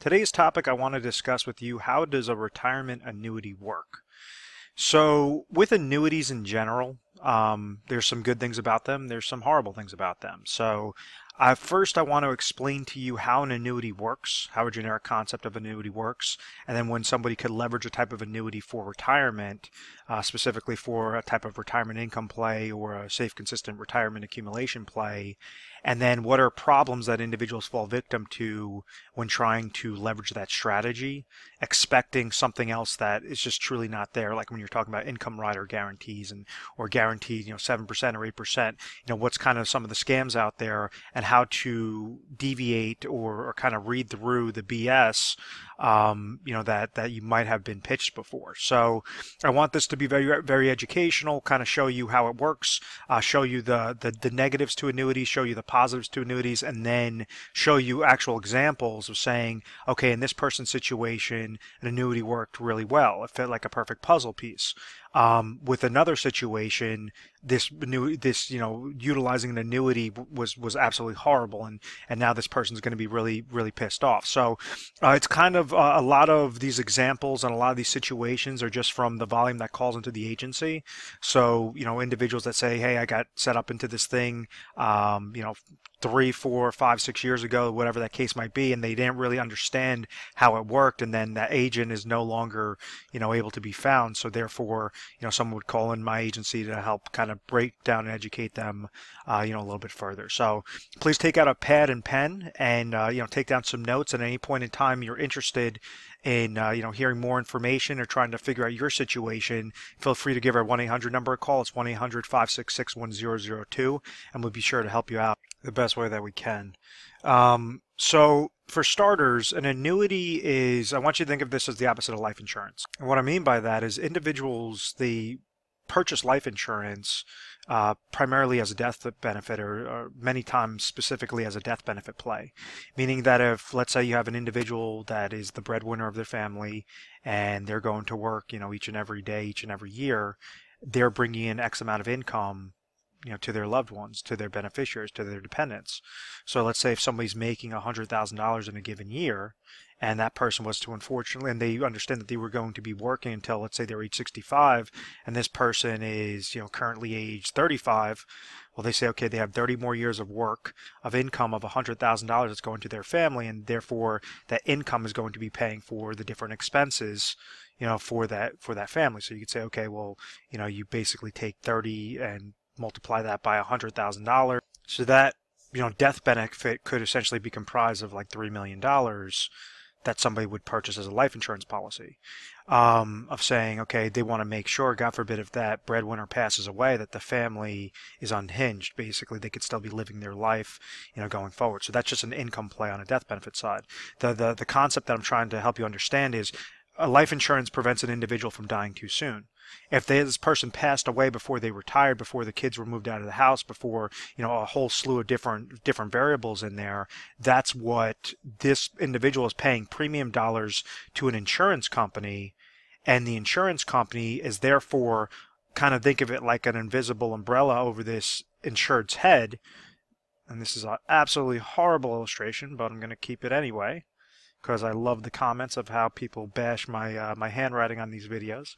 Today's topic I want to discuss with you, how does a retirement annuity work? So with annuities in general, there's some good things about them, there's some horrible things about them. So first I want to explain to you how an annuity works, how a generic concept of annuity works, and then when somebody could leverage a type of annuity for retirement, specifically for a type of retirement income play or a safe, consistent retirement accumulation play, and then what are problems that individuals fall victim to when trying to leverage that strategy, expecting something else that is just truly not there, like when you're talking about income rider guarantees and or guaranteed 7% or 8%, what's kind of some of the scams out there and how to deviate or kind of read through the BS that you might have been pitched before. So I want this to be very, very educational, kind of show you how it works, show you the negatives to annuities, show you the positives to annuities, and then show you actual examples of saying, okay, in this person's situation, an annuity worked really well. It fit like a perfect puzzle piece. With another situation, utilizing an annuity was absolutely horrible, and now this person's going to be really, really pissed off. So it's kind of a lot of these examples and a lot of these situations are just from the volume that calls into the agency. So individuals that say, hey, I got set up into this thing 3, 4, 5, 6 years ago, whatever that case might be, and they didn't really understand how it worked, and then that agent is no longer able to be found. So therefore someone would call in my agency to help kind of break down and educate them a little bit further. So please take out a pad and pen and take down some notes. At any point in time you're interested in hearing more information or trying to figure out your situation, feel free to give our 1-800 number a call. It's 1-800-566-1002, and we'll be sure to help you out the best way that we can. So for starters, an annuity is, I want you to think of this as the opposite of life insurance. And what I mean by that is individuals, they purchase life insurance primarily as a death benefit, or many times specifically as a death benefit play. Meaning that if, let's say, you have an individual that is the breadwinner of their family and they're going to work each and every day, each and every year, they're bringing in X amount of income to their loved ones, to their beneficiaries, to their dependents. So let's say if somebody's making $100,000 in a given year, and that person was to, unfortunately, and they understand that they were going to be working until, let's say, they're age 65, and this person is currently age 35, well, they say, okay, they have 30 more years of work, of income of $100,000 that's going to their family, and therefore that income is going to be paying for the different expenses for that family. So you could say, okay, well, you basically take 30 and multiply that by $100,000. So that death benefit could essentially be comprised of like $3 million that somebody would purchase as a life insurance policy, of saying, okay, they want to make sure, God forbid, if that breadwinner passes away, that the family is unhinged. Basically, they could still be living their life, going forward. So that's just an income play on a death benefit side. The concept that I'm trying to help you understand is life insurance prevents an individual from dying too soon. If this person passed away before they retired, before the kids were moved out of the house, before a whole slew of different variables in there, that's what this individual is paying premium dollars to an insurance company, and the insurance company is therefore, kind of think of it like an invisible umbrella over this insured's head. And this is an absolutely horrible illustration, but I'm going to keep it anyway, because I love the comments of how people bash my my handwriting on these videos.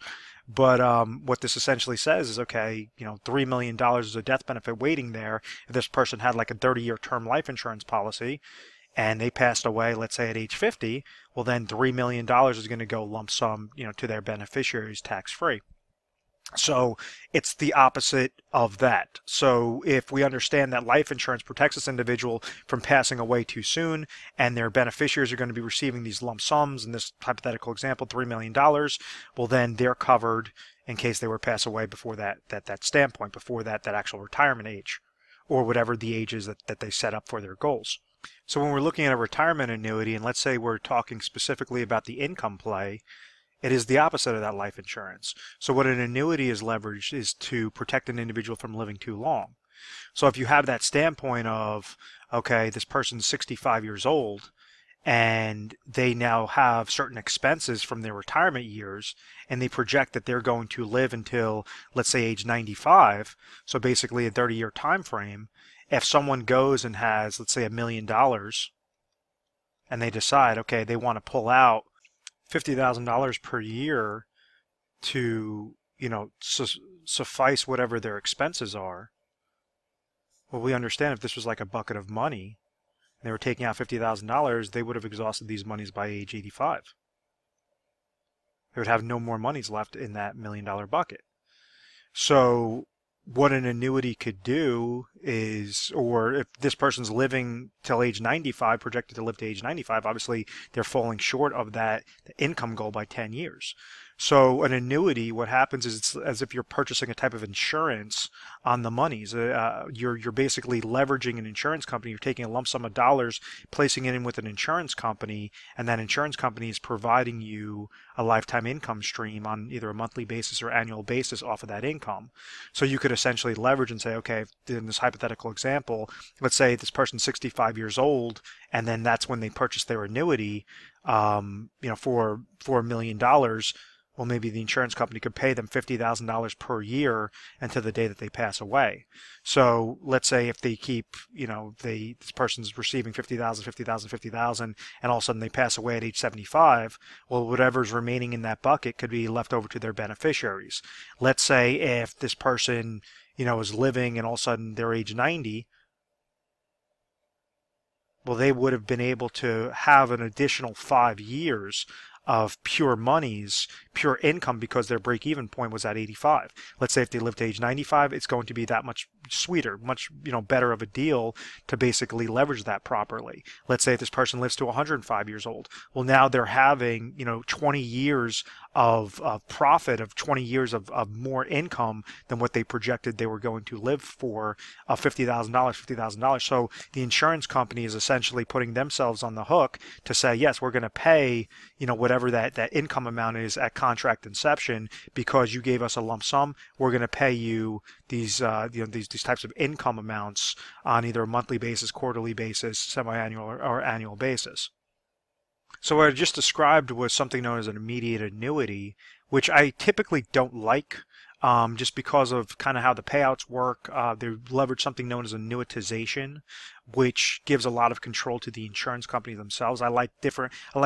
But what this essentially says is, okay, $3 million is a death benefit waiting there. If this person had like a 30-year term life insurance policy and they passed away, let's say at age 50, well then $3 million is going to go lump sum, to their beneficiaries tax-free. So it's the opposite of that. So if we understand that life insurance protects this individual from passing away too soon, and their beneficiaries are going to be receiving these lump sums, in this hypothetical example, $3 million, well then they're covered in case they were to pass away before that standpoint, before that actual retirement age, or whatever the age is that they set up for their goals. So when we're looking at a retirement annuity, and let's say we're talking specifically about the income play, it is the opposite of that life insurance. So what an annuity is leveraged is to protect an individual from living too long. So if you have that standpoint of, okay, this person's 65 years old and they now have certain expenses from their retirement years, and they project that they're going to live until, let's say, age 95, so basically a 30-year time frame. If someone goes and has, let's say, $1 million and they decide, okay, they want to pull out $50,000 per year to, suffice whatever their expenses are. Well, we understand if this was like a bucket of money, and they were taking out $50,000, they would have exhausted these monies by age 85. They would have no more monies left in that $1 million bucket. So what an annuity could do is, or if this person's living till age 95, projected to live to age 95, obviously they're falling short of that income goal by 10 years. So an annuity, what happens is it's as if you're purchasing a type of insurance on the monies. You're basically leveraging an insurance company. You're taking a lump sum of dollars, placing it in with an insurance company, and that insurance company is providing you a lifetime income stream on either a monthly basis or annual basis off of that income. So you could essentially leverage and say, okay, in this hypothetical example, let's say this person's 65 years old, and then that's when they purchase their annuity, for $1 million. Well, maybe the insurance company could pay them $50,000 per year until the day that they pass away. So let's say if they keep, this person's receiving $50,000, and all of a sudden they pass away at age 75, well, whatever's remaining in that bucket could be left over to their beneficiaries. Let's say if this person, is living and all of a sudden they're age 90, well, they would have been able to have an additional 5 years of pure monies, pure income, because their break-even point was at 85. Let's say if they live to age 95, it's going to be that much sweeter, much better of a deal to basically leverage that properly. Let's say if this person lives to 105 years old, well, now they're having 20 years of profit, of 20 years of more income than what they projected they were going to live for, of $50,000. So the insurance company is essentially putting themselves on the hook to say, yes, we're going to pay whatever that income amount is at contract inception, because you gave us a lump sum. We're going to pay you these types of income amounts on either a monthly basis, quarterly basis, semi-annual, or annual basis. So what I just described was something known as an immediate annuity, which I typically don't like, just because of kind of how the payouts work. They leverage something known as annuitization, which gives a lot of control to the insurance company themselves. I like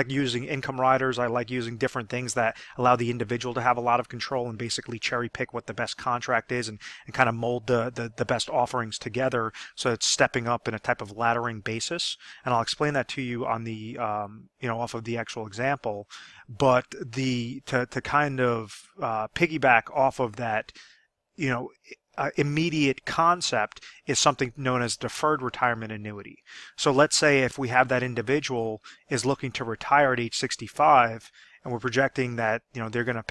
using income riders. I like using different things that allow the individual to have a lot of control and basically cherry pick what the best contract is, and kind of mold the best offerings together, so it's stepping up in a type of laddering basis. And I'll explain that to you on the off of the actual example. But to kind of piggyback off of that, immediate concept is something known as deferred retirement annuity. So let's say if we have that individual is looking to retire at age 65, and we're projecting that they're going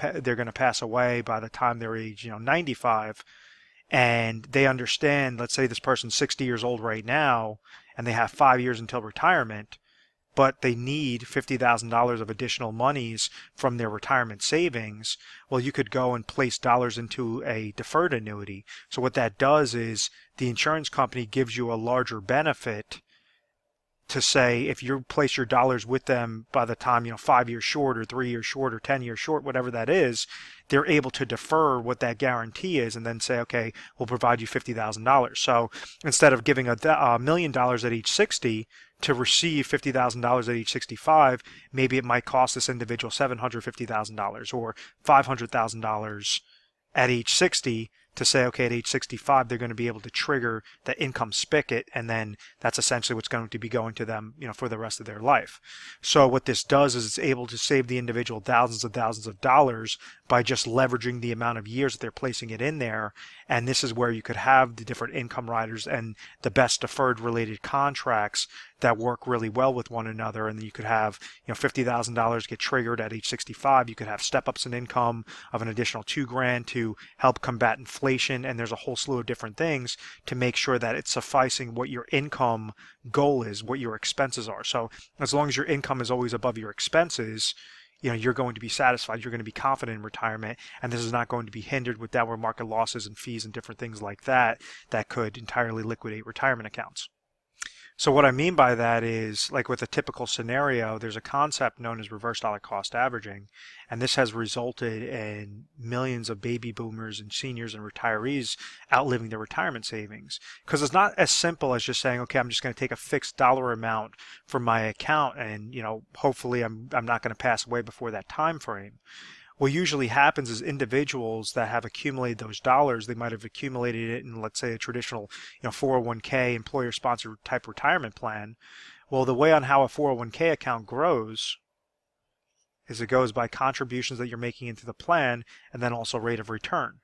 to pass away by the time they're age 95, and they understand, let's say this person's 60 years old right now, and they have 5 years until retirement, but they need $50,000 of additional monies from their retirement savings. Well, you could go and place dollars into a deferred annuity. So what that does is the insurance company gives you a larger benefit to say, if you place your dollars with them by the time 5 years short, or 3 years short, or 10 years short, whatever that is, they're able to defer what that guarantee is, and then say, okay, we'll provide you $50,000. So instead of giving $1 million at age 60 to receive $50,000 at age 65, maybe it might cost this individual $750,000 or $500,000 at age 60, to say, okay, at age 65, they're going to be able to trigger the income spigot, and then that's essentially what's going to be going to them, for the rest of their life. So what this does is it's able to save the individual thousands of dollars by just leveraging the amount of years that they're placing it in there. And this is where you could have the different income riders and the best deferred related contracts that work really well with one another. And then you could have, $50,000 get triggered at age 65. You could have step-ups in income of an additional $2,000 to help combat inflation. And there's a whole slew of different things to make sure that it's sufficing what your income goal is, what your expenses are. So as long as your income is always above your expenses, you're going to be satisfied. You're going to be confident in retirement, and this is not going to be hindered with downward market losses and fees and different things like that that could entirely liquidate retirement accounts. So what I mean by that is, like with a typical scenario, there's a concept known as reverse dollar cost averaging, and this has resulted in millions of baby boomers and seniors and retirees outliving their retirement savings. Because it's not as simple as just saying, okay, I'm just going to take a fixed dollar amount from my account, and hopefully I'm not going to pass away before that time frame. What usually happens is individuals that have accumulated those dollars, they might have accumulated it in, let's say, a traditional 401k employer-sponsored type retirement plan. Well, the way on how a 401k account grows is it goes by contributions that you're making into the plan and then also rate of return.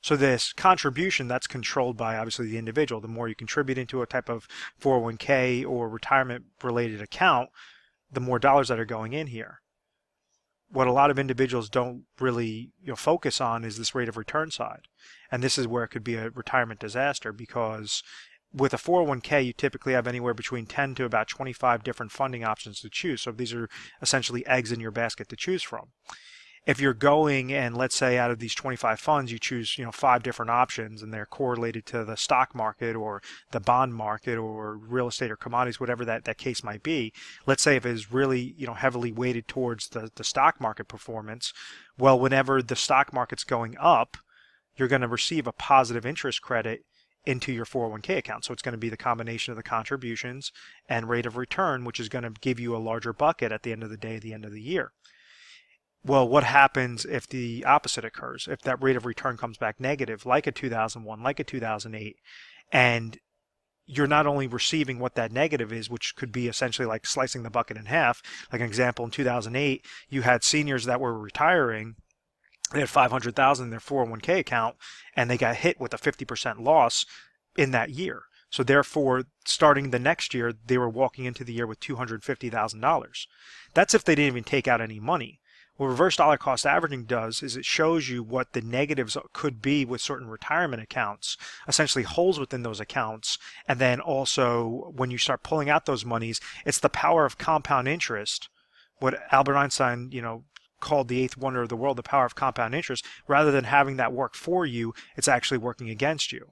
So this contribution, that's controlled by obviously the individual. The more you contribute into a type of 401k or retirement related account, the more dollars that are going in here. What a lot of individuals don't really focus on is this rate of return side. And this is where it could be a retirement disaster, because with a 401k, you typically have anywhere between 10 to about 25 different funding options to choose. So these are essentially eggs in your basket to choose from. If you're going and let's say out of these 25 funds, you choose 5 different options and they're correlated to the stock market or the bond market or real estate or commodities, whatever that case might be. Let's say if it's really heavily weighted towards the stock market performance, well, whenever the stock market's going up, you're going to receive a positive interest credit into your 401k account. So it's going to be the combination of the contributions and rate of return, which is going to give you a larger bucket at the end of the day, at the end of the year. Well, what happens if the opposite occurs? If that rate of return comes back negative, like a 2001, like a 2008, and you're not only receiving what that negative is, which could be essentially like slicing the bucket in half. Like an example, in 2008, you had seniors that were retiring. They had 500,000 in their 401k account, and they got hit with a 50% loss in that year. So therefore, starting the next year, they were walking into the year with $250,000. That's if they didn't even take out any money. What reverse dollar cost averaging does is it shows you what the negatives could be with certain retirement accounts, essentially holes within those accounts, and then also when you start pulling out those monies, it's the power of compound interest, what Albert Einstein, called the eighth wonder of the world, the power of compound interest. Rather than having that work for you, it's actually working against you.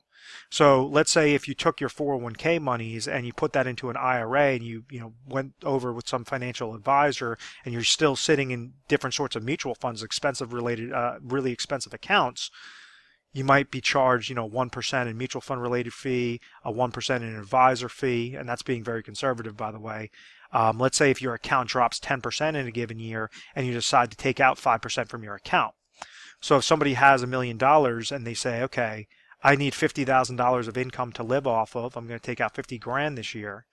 So let's say if you took your 401k monies and you put that into an IRA and you went over with some financial advisor and you're still sitting in different sorts of mutual funds, expensive related, really expensive accounts, you might be charged 1% in mutual fund related fee, a 1% in advisor fee, and that's being very conservative, by the way. Let's say if your account drops 10% in a given year and you decide to take out 5% from your account. So if somebody has $1 million and they say, okay, I need $50,000 of income to live off of, I'm going to take out 50 grand this year,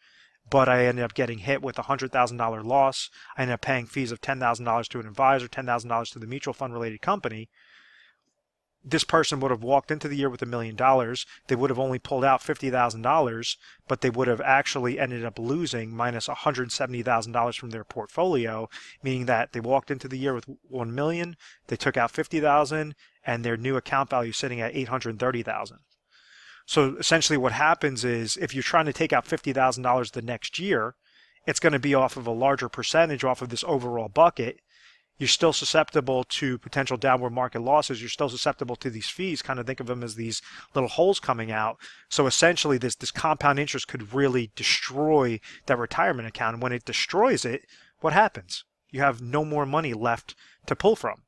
but I ended up getting hit with a $100,000 loss. I ended up paying fees of $10,000 to an advisor, $10,000 to the mutual fund related company. This person would have walked into the year with $1 million. They would have only pulled out $50,000, but they would have actually ended up losing minus $170,000 from their portfolio, meaning that they walked into the year with $1 million, they took out $50,000, and their new account value is sitting at $830,000. So essentially what happens is if you're trying to take out $50,000 the next year, it's going to be off of a larger percentage off of this overall bucket. You're still susceptible to potential downward market losses. You're still susceptible to these fees. Kind of think of them as these little holes coming out. So essentially this compound interest could really destroy that retirement account. And when it destroys it, what happens? You have no more money left to pull from.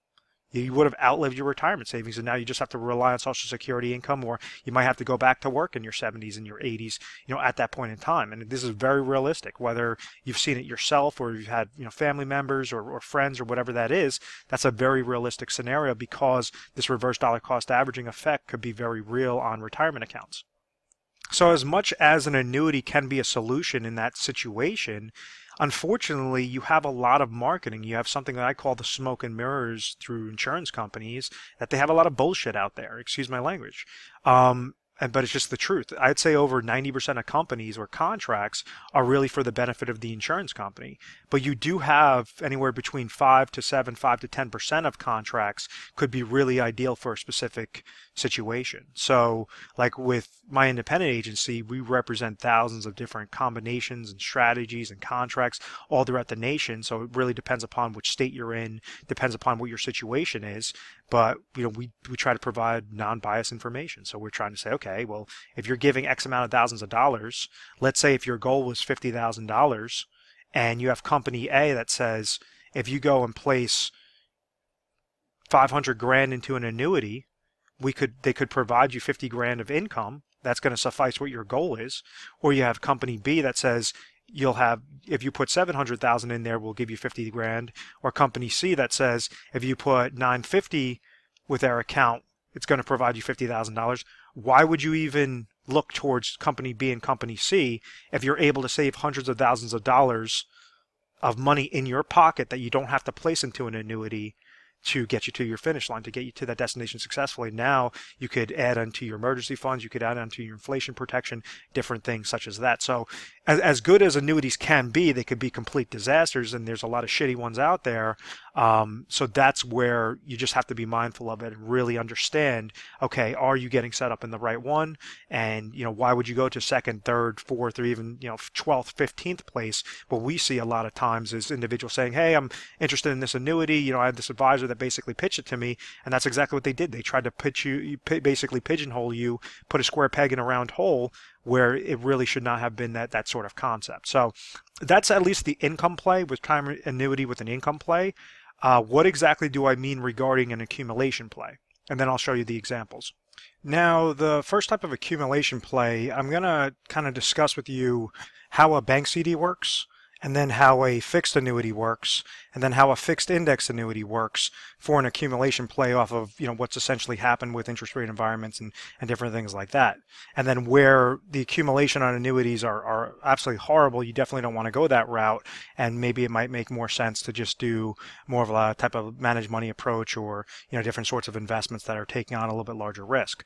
You would have outlived your retirement savings, and now you just have to rely on Social Security income, or you might have to go back to work in your 70s and your 80s, at that point in time. And this is very realistic, whether you've seen it yourself or you've had, family members or friends or whatever that is. That's a very realistic scenario because this reverse dollar cost averaging effect could be very real on retirement accounts. So as much as an annuity can be a solution in that situation, unfortunately, you have a lot of marketing. You have something that I call the smoke and mirrors through insurance companies, that they have a lot of bullshit out there. Excuse my language. But it's just the truth. I'd say over 90% of companies or contracts are really for the benefit of the insurance company. But you do have anywhere between 5 to 10% of contracts could be really ideal for a specific situation. So like with my independent agency, we represent thousands of different combinations and strategies and contracts all throughout the nation. So it really depends upon which state you're in, depends upon what your situation is. But we try to provide non-biased information. So we're trying to say, okay, okay, well, if you're giving X amount of thousands of dollars, let's say if your goal was $50,000 and you have company A that says, if you go and place 500 grand into an annuity, they could provide you 50 grand of income. That's going to suffice what your goal is. Or you have company B that says you'll have, if you put 700,000 in there, we'll give you 50 grand. Or company C that says if you put 950 with our account, it's going to provide you $50,000. Why would you even look towards company B and company C if you're able to save hundreds of thousands of dollars of money in your pocket that you don't have to place into an annuity to get you to your finish line, to get you to that destination successfully? Now you could add onto your emergency funds, you could add onto your inflation protection, different things such as that. So as good as annuities can be, they could be complete disasters, and there's a lot of shitty ones out there. So that's where you just have to be mindful of it and really understand, okay, are you getting set up in the right one? And, why would you go to second, third, fourth, or even, 12th, 15th place? What we see a lot of times is individuals saying, hey, I'm interested in this annuity. I have this advisor that basically pitched it to me, and that's exactly what they did. They tried to basically pigeonhole you, put a square peg in a round hole, where it really should not have been that sort of concept. So that's at least the income play with retirement annuity with an income play. What exactly do I mean regarding an accumulation play? And then I'll show you the examples. Now, the first type of accumulation play, I'm going to kind of discuss with you how a bank CD works, and then how a fixed annuity works, and then how a fixed index annuity works for an accumulation play off of what's essentially happened with interest rate environments and different things like that. And then where the accumulation on annuities are absolutely horrible, you definitely don't want to go that route, and maybe it might make more sense to just do more of a type of managed money approach, or different sorts of investments that are taking on a little bit larger risk.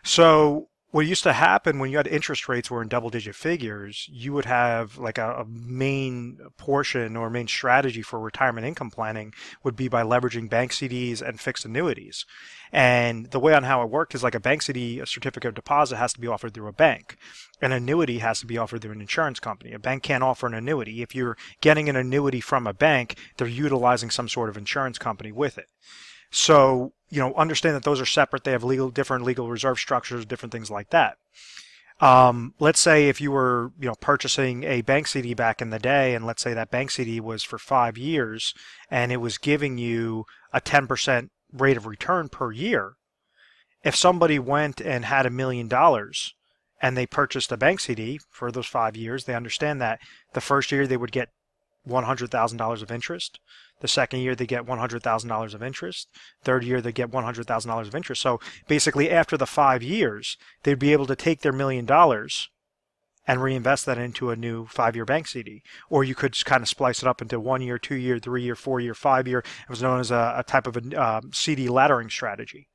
So what used to happen when you had interest rates were in double-digit figures, you would have like a main portion or main strategy for retirement income planning would be by leveraging bank CDs and fixed annuities. And the way on how it worked is like a bank CD, a certificate of deposit, has to be offered through a bank. An annuity has to be offered through an insurance company. A bank can't offer an annuity. If you're getting an annuity from a bank, they're utilizing some sort of insurance company with it. So, understand that those are separate. They have different legal reserve structures, different things like that. Let's say if you were, purchasing a bank CD back in the day, and let's say that bank CD was for 5 years, and it was giving you a 10% rate of return per year. If somebody went and had $1 million and they purchased a bank CD for those 5 years, they understand that the first year they would get $100,000 of interest. The second year they get $100,000 of interest. Third year they get $100,000 of interest. So basically after the 5 years, they'd be able to take their $1 million and reinvest that into a new 5-year bank CD. Or you could kind of splice it up into 1 year, 2 year, 3 year, 4 year, 5 year. It was known as a type of a CD laddering strategy.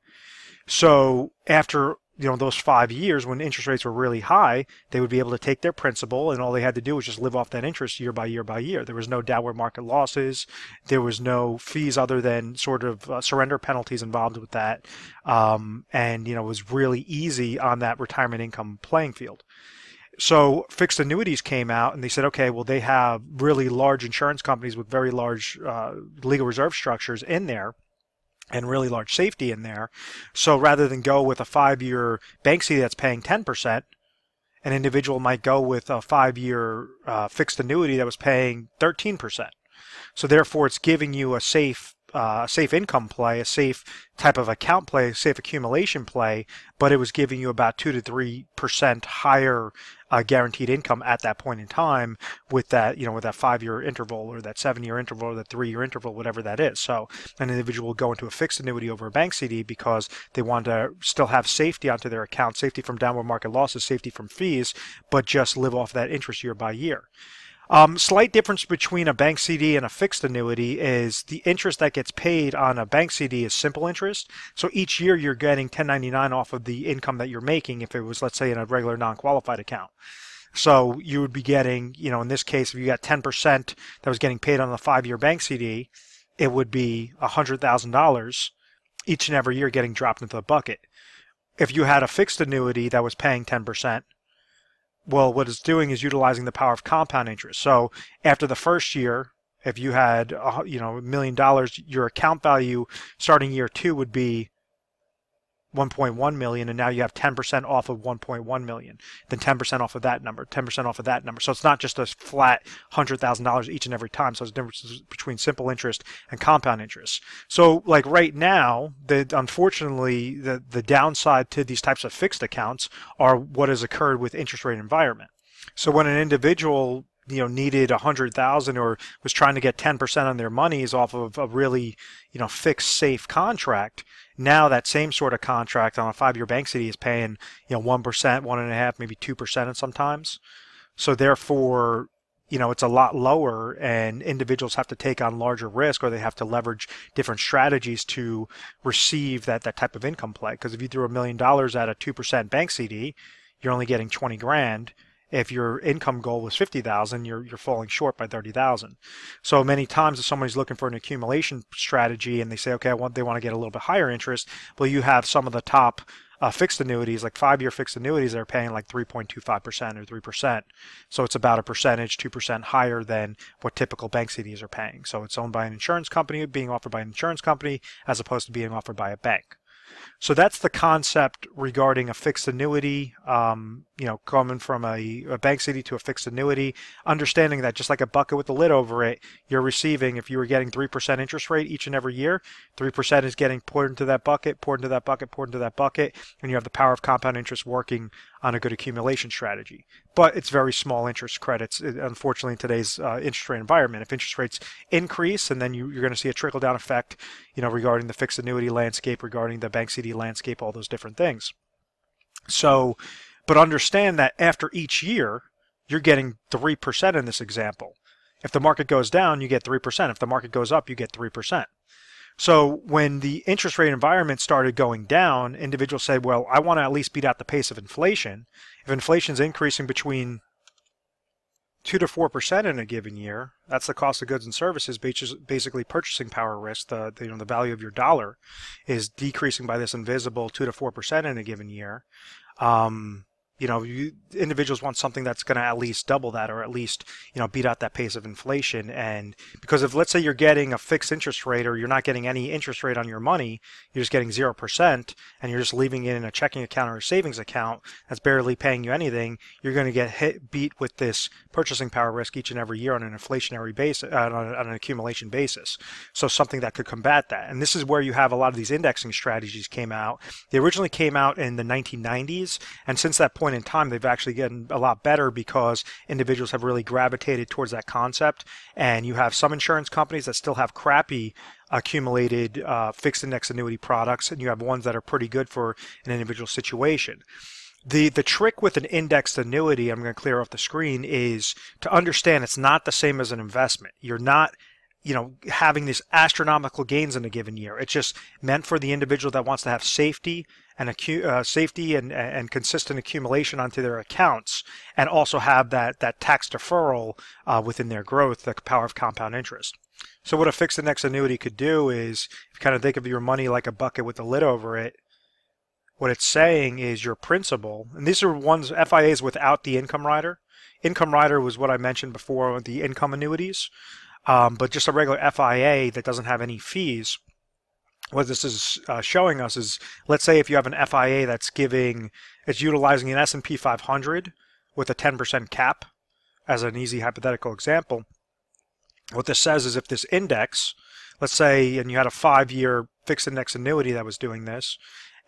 So after those 5 years, when interest rates were really high, they would be able to take their principal, and all they had to do was just live off that interest year by year by year. There was no downward market losses. There was no fees other than sort of surrender penalties involved with that. And it was really easy on that retirement income playing field. So fixed annuities came out, and they said, okay, well, they have really large insurance companies with very large legal reserve structures in there, and really large safety in there. So rather than go with a 5-year bank CD that's paying 10%, an individual might go with a 5-year fixed annuity that was paying 13%. So therefore, it's giving you a safe income play, a safe type of account play, a safe accumulation play, but it was giving you about 2 to 3% higher guaranteed income at that point in time with that, with that 5-year interval, or that 7-year interval, or that 3-year interval, whatever that is. So an individual will go into a fixed annuity over a bank CD because they want to still have safety onto their account, safety from downward market losses, safety from fees, but just live off that interest year by year. Slight difference between a bank CD and a fixed annuity is the interest that gets paid on a bank CD is simple interest. So each year you're getting 1099 off of the income that you're making if it was, let's say, in a regular non-qualified account. So you would be getting, in this case, if you got 10% that was getting paid on the 5-year bank CD, it would be $100,000 each and every year getting dropped into the bucket. If you had a fixed annuity that was paying 10%, well, what it's doing is utilizing the power of compound interest. So after the first year, if you had $1 million, your account value starting year 2 would be 1.1 million, and now you have 10% off of 1.1 million, then 10% off of that number, 10% off of that number. So it's not just a flat $100,000 each and every time. So there's differences between simple interest and compound interest. So like right now, unfortunately, the downside to these types of fixed accounts are what has occurred with interest rate environment. So when an individual needed 100,000 or was trying to get 10% on their monies off of a really, fixed safe contract, now that same sort of contract on a 5-year bank CD is paying, 1%, 1.5%, maybe 2% sometimes. So therefore, it's a lot lower, and individuals have to take on larger risk, or they have to leverage different strategies to receive that type of income play. Because if you threw $1 million at a 2% bank CD, you're only getting 20 grand. If your income goal was 50,000, you're falling short by 30,000. So many times if somebody's looking for an accumulation strategy and they say, okay, they want to get a little bit higher interest, well, you have some of the top fixed annuities, like 5-year fixed annuities, that are paying like 3.25% or 3%. So it's about a percentage, 2% higher than what typical bank CDs are paying. So it's owned by an insurance company, being offered by an insurance company, as opposed to being offered by a bank. So that's the concept regarding a fixed annuity, coming from a bank CD to a fixed annuity, understanding that just like a bucket with the lid over it, you're receiving, if you were getting 3% interest rate each and every year, 3% is getting poured into that bucket, poured into that bucket, poured into that bucket, and you have the power of compound interest working on a good accumulation strategy. But it's very small interest credits, unfortunately, in today's interest rate environment. If interest rates increase, and then you're going to see a trickle-down effect, regarding the fixed annuity landscape, regarding the bank CD landscape, all those different things. So, but understand that after each year, you're getting 3% in this example. If the market goes down, you get 3%. If the market goes up, you get 3%. So when the interest rate environment started going down, individuals said, well, I want to at least beat out the pace of inflation. If inflation is increasing between 2 to 4% in a given year, that's the cost of goods and services, basically purchasing power risk. The value of your dollar is decreasing by this invisible 2 to 4% in a given year. Individuals want something that's going to at least double that, or at least, beat out that pace of inflation. And because if, let's say, you're getting a fixed interest rate, or you're not getting any interest rate on your money, you're just getting 0%, and you're just leaving it in a checking account or a savings account that's barely paying you anything, you're going to get beat with this purchasing power risk each and every year on an inflationary basis, on an accumulation basis. So something that could combat that. And this is where you have a lot of these indexing strategies came out. They originally came out in the 1990s, and since that point in time, they've actually gotten a lot better because individuals have really gravitated towards that concept. And you have some insurance companies that still have crappy accumulated fixed index annuity products, and you have ones that are pretty good for an individual situation. The trick with an indexed annuity, I'm going to clear off the screen, is to understand it's not the same as an investment. You're not having these astronomical gains in a given year. It's just meant for the individual that wants to have safety and consistent accumulation onto their accounts, and also have that tax deferral within their growth, the power of compound interest. So what a fixed index annuity could do is, if you kind of think of your money like a bucket with a lid over it, what it's saying is your principal, and these are ones, FIAs without the income rider. Income rider was what I mentioned before with the income annuities. But just a regular FIA that doesn't have any fees, what this is showing us is, let's say if you have an FIA it's utilizing an S&P 500 with a 10% cap, as an easy hypothetical example. What this says is if this index, let's say, and you had a 5-year fixed index annuity that was doing this,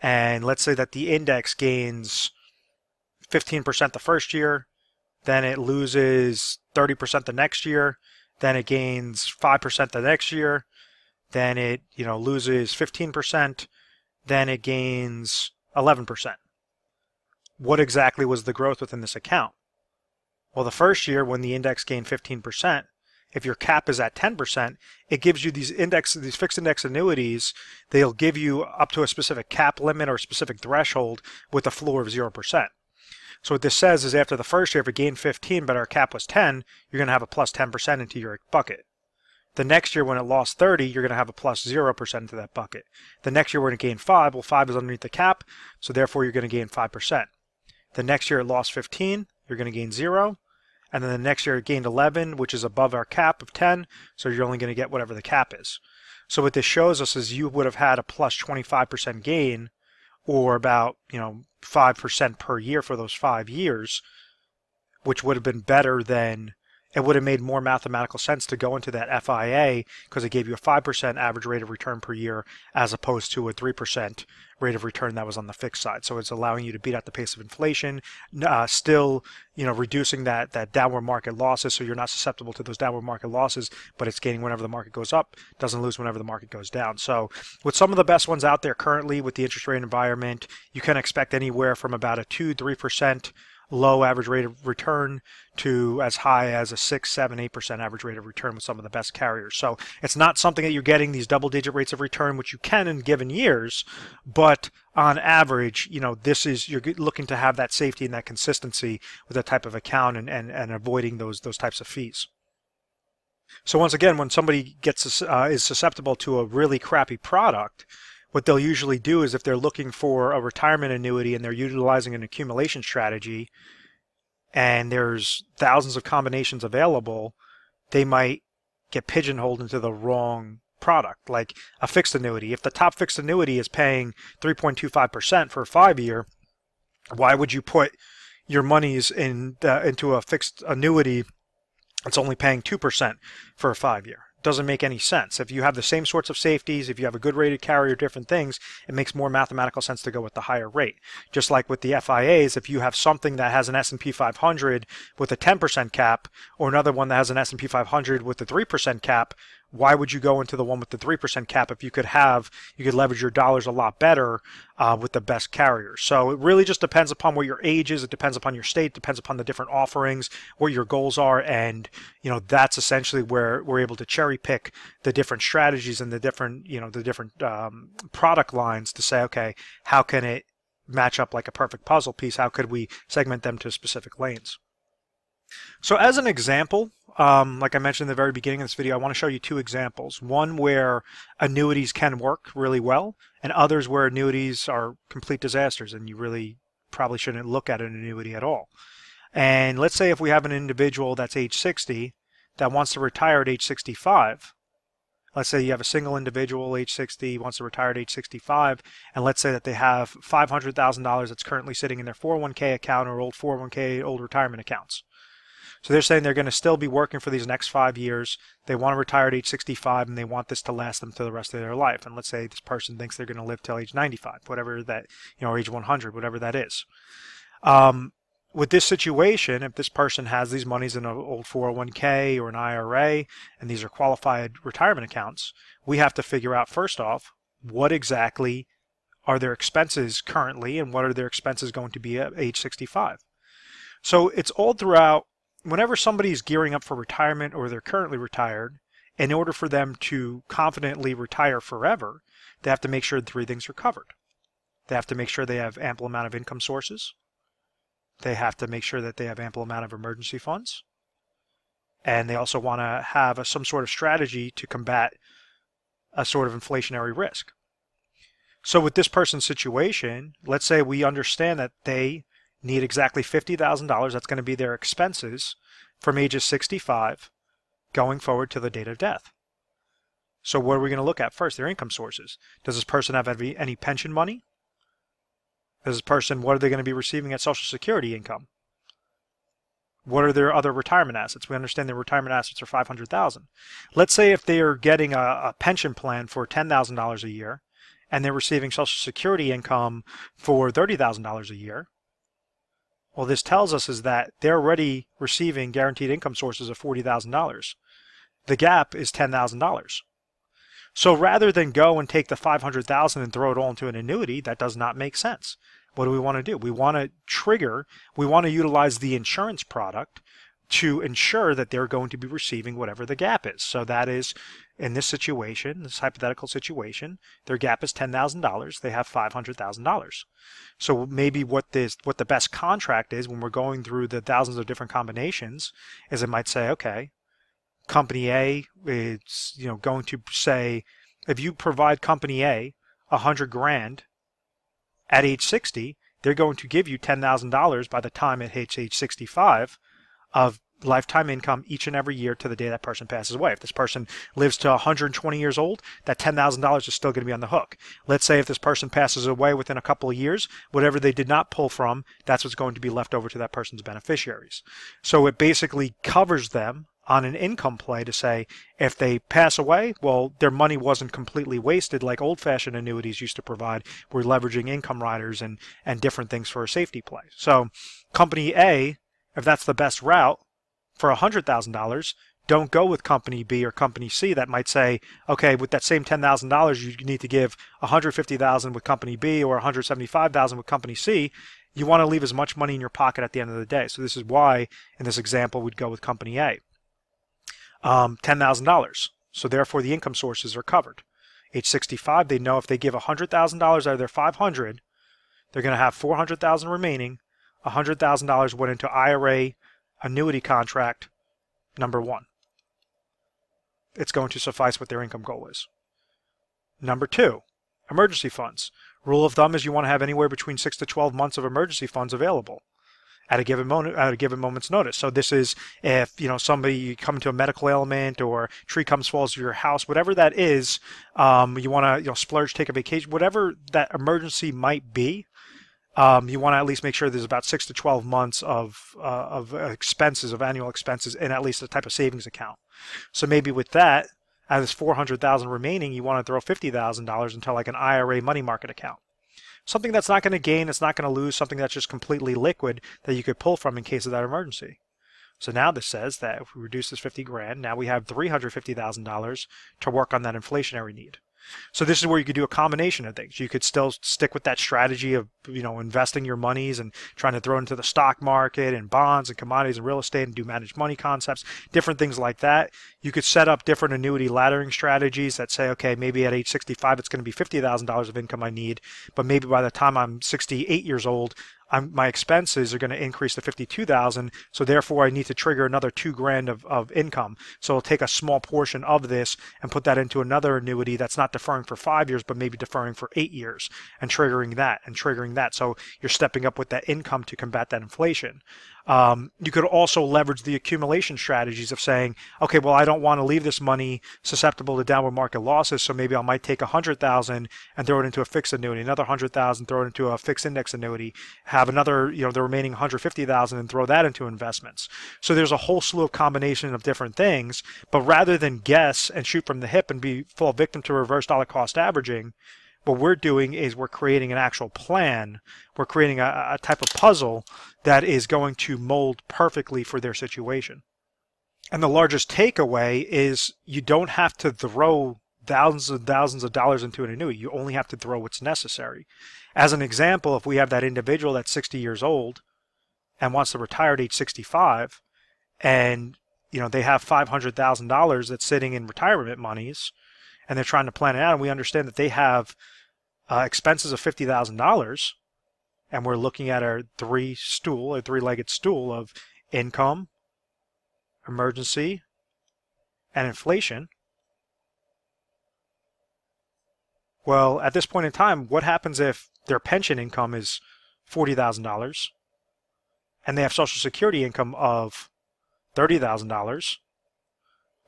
and let's say that the index gains 15% the first year, then it loses 30% the next year, then it gains 5% the next year, then it loses 15%, then it gains 11%. What exactly was the growth within this account? Well, the first year when the index gained 15%, if your cap is at 10%, it gives you these fixed index annuities. They'll give you up to a specific cap limit or a specific threshold with a floor of 0%. So what this says is after the first year, if it gained 15 but our cap was 10, you're going to have a plus 10% into your bucket. The next year when it lost 30, you're going to have a plus 0% into that bucket. The next year when it gained 5, well, 5 is underneath the cap, so therefore you're going to gain 5%. The next year it lost 15, you're going to gain 0. And then the next year it gained 11, which is above our cap of 10, so you're only going to get whatever the cap is. So what this shows us is you would have had a plus 25% gain or about 5% per year for those 5 years, which would have been better than, it would have made more mathematical sense to go into that FIA because it gave you a 5% average rate of return per year as opposed to a 3% rate of return that was on the fixed side. So it's allowing you to beat out the pace of inflation, still reducing that downward market losses, so you're not susceptible to those downward market losses, but it's gaining whenever the market goes up, doesn't lose whenever the market goes down. So with some of the best ones out there currently with the interest rate environment, you can expect anywhere from about a 2-3% low average rate of return to as high as a 6-7-8% average rate of return with some of the best carriers. So it's not something that you're getting these double-digit rates of return, which you can in given years, but on average, this is, you're looking to have that safety and that consistency with that type of account and avoiding those types of fees. So once again, when somebody is susceptible to a really crappy product, what they'll usually do is if they're looking for a retirement annuity and they're utilizing an accumulation strategy and there's thousands of combinations available, they might get pigeonholed into the wrong product. Like a fixed annuity. If the top fixed annuity is paying 3.25% for a 5-year, why would you put your monies into a fixed annuity that's only paying 2% for a 5-year? Doesn't make any sense. If you have the same sorts of safeties, if you have a good rated carrier, different things, it makes more mathematical sense to go with the higher rate. Just like with the FIAs, if you have something that has an S&P 500 with a 10% cap or another one that has an S&P 500 with a 3% cap, why would you go into the one with the 3% cap if you could leverage your dollars a lot better with the best carriers? So it really just depends upon what your age is. It depends upon your state. It depends upon the different offerings, what your goals are, and that's essentially where we're able to cherry pick the different strategies and the different product lines to say, okay, how can it match up like a perfect puzzle piece? How could we segment them to specific lanes? So as an example, like I mentioned in the very beginning of this video, I want to show you 2 examples. One where annuities can work really well, and others where annuities are complete disasters and you really probably shouldn't look at an annuity at all. And let's say if we have an individual that's age 60 that wants to retire at age 65. Let's say you have a single individual, age 60, wants to retire at age 65, and let's say that they have $500,000 that's currently sitting in their 401k account or old 401k, old retirement accounts. So they're saying they're going to still be working for these next 5 years. They want to retire at age 65 and they want this to last them to the rest of their life. And let's say this person thinks they're going to live till age 95, whatever that, or age 100, whatever that is. With this situation, if this person has these monies in an old 401k or an IRA, and these are qualified retirement accounts, we have to figure out first off, what exactly are their expenses currently and what are their expenses going to be at age 65. So it's all throughout. Whenever somebody's gearing up for retirement or they're currently retired, in order for them to confidently retire forever, they have to make sure 3 things are covered. They have to make sure they have ample amount of income sources. They have to make sure that they have ample amount of emergency funds. And they also want to have some sort of strategy to combat a sort of inflationary risk. So with this person's situation, let's say we understand that they need exactly $50,000. That's going to be their expenses from ages 65 going forward to the date of death. So what are we going to look at first? Their income sources. Does this person have any pension money? Does this person, what are they going to be receiving at Social Security income? What are their other retirement assets? We understand their retirement assets are $500,000. Let's say if they are getting a pension plan for $10,000 a year and they're receiving Social Security income for $30,000 a year. Well, this tells us is that they're already receiving guaranteed income sources of $40,000. The gap is $10,000. So rather than go and take the $500,000 and throw it all into an annuity, that does not make sense. What do we want to do? We want to utilize the insurance product to ensure that they're going to be receiving whatever the gap is. So that is, in this situation, this hypothetical situation, their gap is $10,000. They have $500,000. So maybe what the best contract is when we're going through the thousands of different combinations is it might say, okay, Company A is going to say, if you provide Company A $100,000 at age 60, they're going to give you $10,000 by the time it hits age 65 of lifetime income each and every year to the day that person passes away. If this person lives to 120 years old, that $10,000 is still going to be on the hook. Let's say if this person passes away within a couple of years, whatever they did not pull from, that's what's going to be left over to that person's beneficiaries. So it basically covers them on an income play to say, if they pass away, well, their money wasn't completely wasted like old-fashioned annuities used to provide. We're leveraging income riders and different things for a safety play. So company A, if that's the best route for $100,000, don't go with company B or company C that might say, okay, with that same $10,000, you need to give $150,000 with company B or $175,000 with company C. You want to leave as much money in your pocket at the end of the day. So this is why, in this example, we'd go with company A. $10,000. So therefore, the income sources are covered. Age 65, they know if they give $100,000 out of their $500,000, they're going to have $400,000 remaining. $100,000 went into IRA annuity contract number 1. It's going to suffice what their income goal is. Number 2, emergency funds. Rule of thumb is you want to have anywhere between 6 to 12 months of emergency funds available at a given moment's notice. So this is if somebody, you come to a medical ailment or tree comes falls to your house, whatever that is, you want to splurge, take a vacation, whatever that emergency might be. You want to at least make sure there's about 6 to 12 months of expenses, of annual expenses, in at least a type of savings account. So maybe with that, out of this $400,000 remaining, you want to throw $50,000 into like an IRA money market account. Something that's not going to gain, it's not going to lose, something that's just completely liquid that you could pull from in case of that emergency. So now this says that if we reduce this 50 grand, now we have $350,000 to work on that inflationary need. So this is where you could do a combination of things. You could still stick with that strategy of investing your monies and trying to throw it into the stock market and bonds and commodities and real estate and do managed money concepts, different things like that. You could set up different annuity laddering strategies that say, okay, maybe at age 65 it's going to be $50,000 of income I need, but maybe by the time I'm 68 years old, my expenses are going to increase to $52,000, so therefore I need to trigger another $2 grand of income. So I'll take a small portion of this and put that into another annuity that's not deferring for 5 years, but maybe deferring for 8 years, and triggering that and triggering that. So you're stepping up with that income to combat that inflation. You could also leverage the accumulation strategies of saying, okay, well, I don't want to leave this money susceptible to downward market losses, so maybe I might take $100,000 and throw it into a fixed annuity, another $100,000, throw it into a fixed index annuity, have another, the remaining $150,000 and throw that into investments. So there's a whole slew of combination of different things, but rather than guess and shoot from the hip and fall victim to reverse dollar cost averaging, what we're doing is we're creating an actual plan. We're creating a type of puzzle that is going to mold perfectly for their situation. And the largest takeaway is you don't have to throw thousands and thousands of dollars into an annuity. You only have to throw what's necessary. As an example, if we have that individual that's 60 years old and wants to retire at age 65, and they have $500,000 that's sitting in retirement monies, and they're trying to plan it out, and we understand that they have expenses of $50,000, and we're looking at our three-legged stool of income, emergency, and inflation. Well, at this point in time, what happens if their pension income is $40,000 and they have Social Security income of $30,000?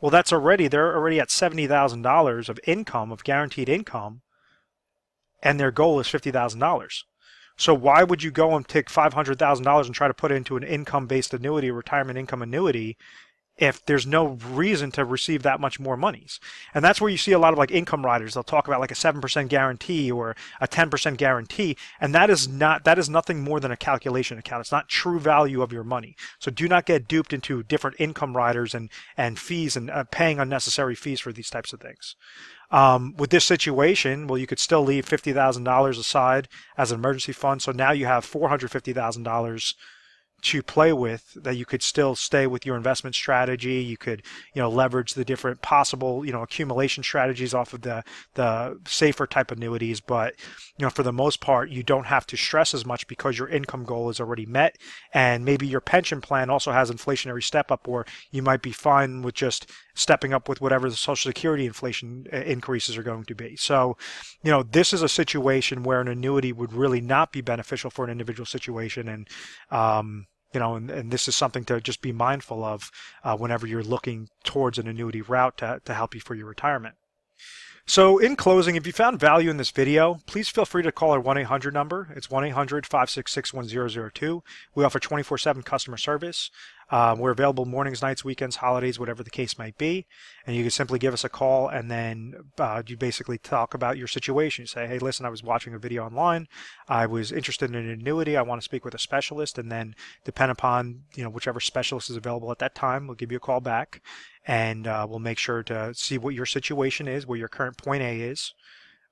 Well, they're already at $70,000 of income, of guaranteed income, and their goal is $50,000. So why would you go and take $500,000 and try to put it into an income-based annuity, a retirement income annuity, if there's no reason to receive that much more monies? And that's where you see a lot of like income riders. They'll talk about like a 7% guarantee or a 10% guarantee, and that is nothing more than a calculation account. It's not true value of your money. So do not get duped into different income riders and fees and paying unnecessary fees for these types of things. With this situation, well, you could still leave $50,000 aside as an emergency fund. So now you have $450,000 to play with, that you could still stay with your investment strategy. You could, leverage the different possible, accumulation strategies off of the safer type annuities. But, for the most part, you don't have to stress as much because your income goal is already met. And maybe your pension plan also has inflationary step up, or you might be fine with just stepping up with whatever the Social Security inflation increases are going to be. So, this is a situation where an annuity would really not be beneficial for an individual situation. And, and this is something to just be mindful of whenever you're looking towards an annuity route to help you for your retirement. So in closing, if you found value in this video, please feel free to call our 1-800 number. It's 1-800-566-1002. We offer 24/7 customer service. We're available mornings, nights, weekends, holidays, whatever the case might be. And you can simply give us a call, and then you basically talk about your situation. You say, hey, listen, I was watching a video online. I was interested in an annuity. I want to speak with a specialist. And then depend upon, whichever specialist is available at that time, we'll give you a call back. And we'll make sure to see what your situation is, where your current point A is,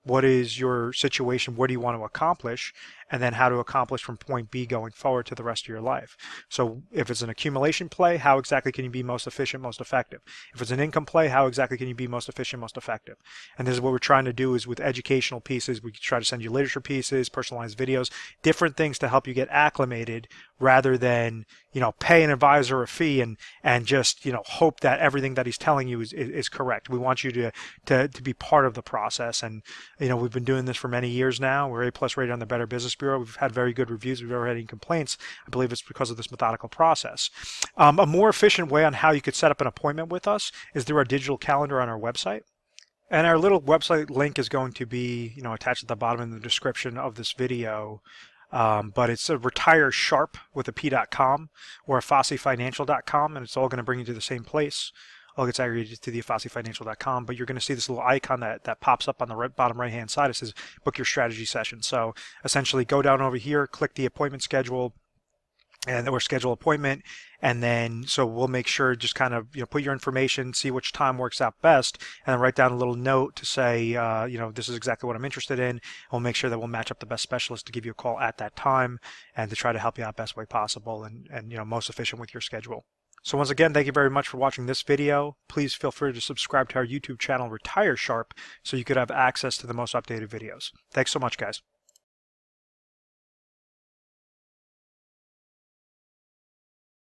what is your situation, what do you want to accomplish, and then how to accomplish from point B going forward to the rest of your life. So if it's an accumulation play, how exactly can you be most efficient, most effective? If it's an income play, how exactly can you be most efficient, most effective? And this is what we're trying to do is with educational pieces, we try to send you literature pieces, personalized videos, different things to help you get acclimated rather than, pay an advisor a fee and just, hope that everything that he's telling you is correct. We want you to be part of the process. And, we've been doing this for many years now. We're A+ rated on the Better Business Bureau. We've had very good reviews. We've never had any complaints. I believe it's because of this methodical process. A more efficient way on how you could set up an appointment with us is through our digital calendar on our website. And our little website link is going to be, attached at the bottom in the description of this video. But it's a retiresharp with a p.com or a fossefinancial.com, and it's all going to bring you to the same place. All gets aggregated to the fossefinancial.com, but you're going to see this little icon that pops up on the bottom right hand side. It says book your strategy session. So essentially go down over here, click the appointment schedule, or schedule appointment, and then so we'll make sure just kind of put your information, see which time works out best, and then write down a little note to say this is exactly what I'm interested in. We'll make sure that we'll match up the best specialist to give you a call at that time and to try to help you out best way possible and most efficient with your schedule. So once again, thank you very much for watching this video. Please feel free to subscribe to our YouTube channel Retire Sharp so you could have access to the most updated videos. Thanks so much, guys.